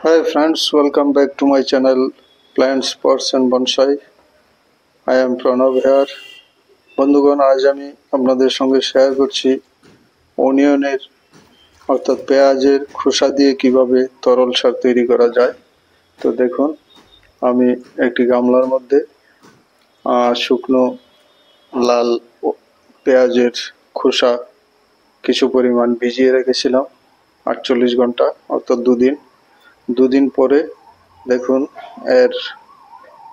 Hi friends, welcome back to my channel Plants, Pots and Bonsai. I am Pranav here. বন্ধুগণ, আজ আমি আপনাদের সঙ্গে শেয়ার করছি অনিয়নের অর্থাৎ পেঁয়াজের খোসা দিয়ে কিভাবে তরল সার তৈরি করা যায়। তো দেখুন, আমি একটি গামলার মধ্যে শুকনো লাল পেঁয়াজের খোসা কিছু পরিমাণ ভিজিয়ে রেখেছিলাম 48 ঘন্টা অর্থাৎ দুদিন পরে দেখুন এর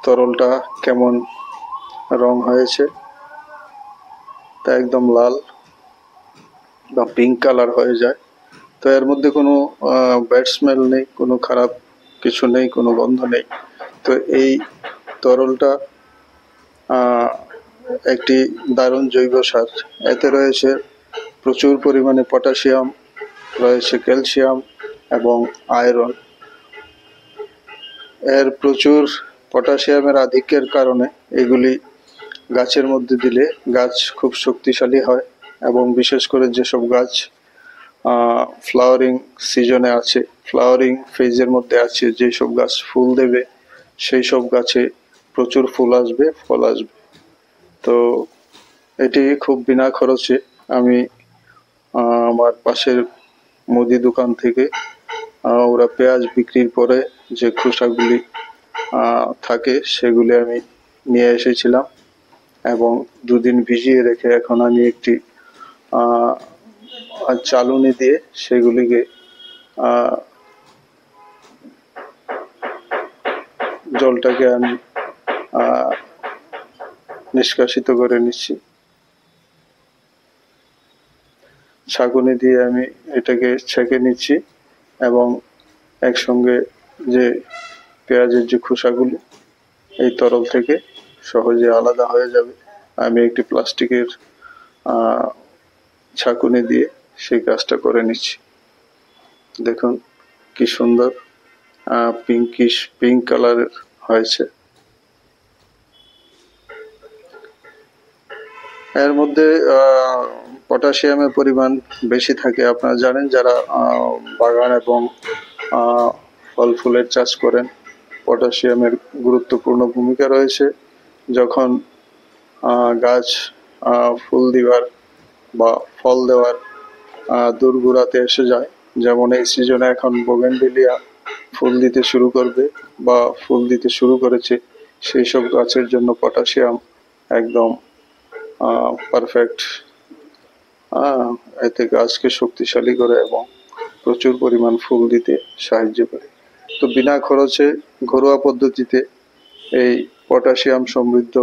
তরলটা কেমন রং হয়েছে। তা একদম লাল বা পিঙ্ক কালার হয়ে যায়। তো এর মধ্যে কোনো ব্যাড স্মেল নেই, কোনো খারাপ কিছু নেই, কোনো গন্ধ নেই। তো এই তরলটা একটি দারুণ জৈব সার। এতে রয়েছে প্রচুর পরিমাণে পটাশিয়াম, রয়েছে ক্যালসিয়াম এবং আয়রন। এর প্রচুর পটাশিয়ামের আধিক্যের কারণে এগুলি গাছের মধ্যে দিলে গাছ খুব শক্তিশালী হয় এবং বিশেষ করে যেসব গাছ ফ্লাওয়ারিং সিজনে আছে, ফ্লাওয়ারিং ফেজের মধ্যে আছে, যেসব গাছ ফুল দেবে সেই সব গাছে প্রচুর ফুল আসবে, ফল আসবে। তো এটি খুব বিনা খরচে আমি আমার পাশের মুদি দোকান থেকে ওরা পেঁয়াজ বিক্রির পরে যে খোসাগুলি থাকে সেগুলি আমি নিয়ে এসেছিলাম এবং দুদিন ভিজিয়ে রেখে এখন আমি একটি চালুনি দিয়ে সেগুলিকে জলটাকে আমি নিষ্কাশিত করে নিচ্ছি। ছাঁকুনি দিয়ে আমি এটাকে ছেঁকে নিচ্ছি এবং একসঙ্গে যে পেঁয়াজের যে খোসাগুলি এই তরল থেকে সহজে আলাদা হয়ে যাবে। আমি একটি প্লাস্টিকের ছাঁকুনি দিয়ে সেই কাজটা করে নিচ্ছি। দেখুন কি সুন্দর পিঙ্ক কালারের হয়েছে। এর মধ্যে পটাশিয়ামের পরিমাণ বেশি থাকে। আপনারা জানেন, যারা বাগান এবং ফল ফুলের চাষ করেন, পটাশিয়ামের গুরুত্বপূর্ণ ভূমিকা রয়েছে। যখন গাছ ফুল দিবার বা ফল দেওয়ার দোরগোড়াতে এসে যায়, যেমন এই সিজনে এখন বোগেনভিলিয়া ফুল দিতে শুরু করবে বা ফুল দিতে শুরু করেছে, সেই সব গাছের জন্য পটাশিয়াম একদম পারফেক্ট। এতে গাছকে শক্তিশালী করে এবং প্রচুর পরিমাণ ফুল দিতে সাহায্য করে। তো বিনা খরচে ঘরোয়া পদ্ধতিতে এই পটাশিয়াম সমৃদ্ধ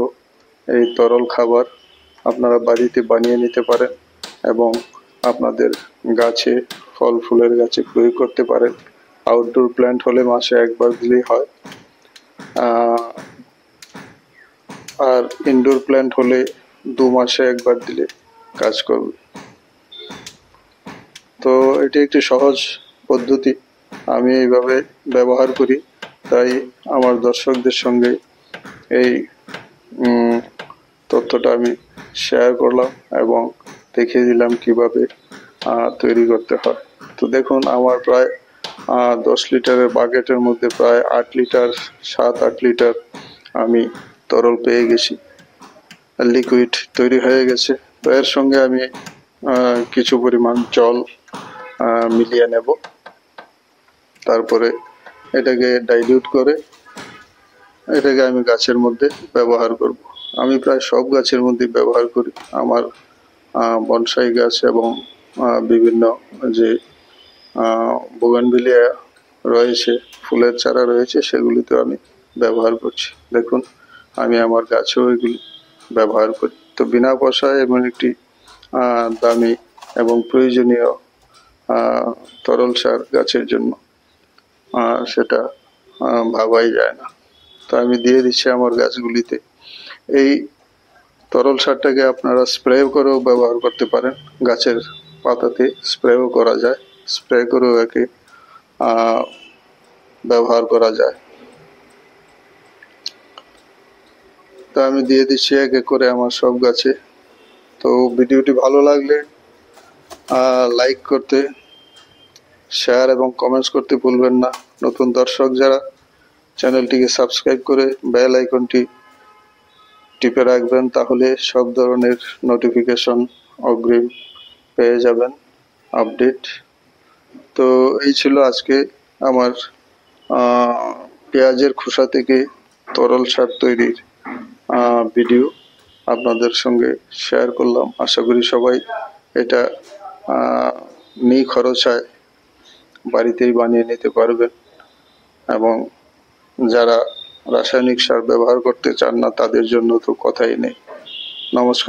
এই তরল খাবার আপনারা বাড়িতে বানিয়ে নিতে পারেন এবং আপনাদের গাছে, ফল ফুলের গাছে প্রয়োগ করতে পারেন। আউটডোর প্ল্যান্ট হলে মাসে একবার দিলেই হয়, আর ইনডোর প্ল্যান্ট হলে 2 মাসে একবার দিলে কাজ করবে। তো এটি একটি সহজ পদ্ধতি, আমি এইভাবে ব্যবহার করি, তাই আমার দর্শকদের সঙ্গে এই তথ্যটা আমি শেয়ার করলাম এবং দেখিয়ে দিলাম কিভাবে তৈরি করতে হয়। তো দেখুন, আমার প্রায় 10 লিটারের বাকেটের মধ্যে প্রায় 7-8 লিটার আমি তরল পেয়ে গেছি, লিকুইড তৈরি হয়ে গেছে। তো এর সঙ্গে আমি কিছু পরিমাণ জল মিলিয়ে নেব, তারপরে এটাকে ডাইলিউট করে এটাকে আমি গাছের মধ্যে ব্যবহার করব। আমি প্রায় সব গাছের মধ্যে ব্যবহার করি। আমার বনসাই গাছ এবং বিভিন্ন যে বোগানভিলিয়া রয়েছে, ফুলের চারা রয়েছে, সেগুলিতে আমি ব্যবহার করছি। দেখুন, আমি আমার গাছেও এগুলি ব্যবহার করি। তো বিনা পয়সায় এমন একটি দামি এবং প্রয়োজনীয় তরল সার গাছের জন্য সেটা ভাবাই যায় না। তো আমি দিয়ে দিচ্ছি আমার গাছগুলিতে। এই তরল সারটাকে আপনারা স্প্রে করেও ব্যবহার করতে পারেন, গাছের পাতাতে স্প্রেও করা যায়, স্প্রে করেও একে ব্যবহার করা যায়। তো আমি দিয়ে দিচ্ছি এক এক করে আমার সব গাছে। তো ভিডিওটি ভালো লাগলে লাইক করতে, শেয়ার এবং কমেন্টস করতে ভুলবেন না। নতুন দর্শক যারা, চ্যানেলটিকে সাবস্ক্রাইব করে বেল আইকনটি টিপে রাখবেন, তাহলে সব ধরনের নোটিফিকেশন অগ্রিম পেয়ে যাবেন, আপডেট। তো এই ছিল আজকে আমার পেঁয়াজের খোসা থেকে তরল সার তৈরির ভিডিও আপনাদের সঙ্গে শেয়ার করলাম। আশা করি সবাই এটা নিখরচায় বাড়িতেই বানিয়ে নিতে পারবেন, এবং যারা রাসায়নিক সার ব্যবহার করতে চান না তাদের জন্য তো কথাই নেই। নমস্কার।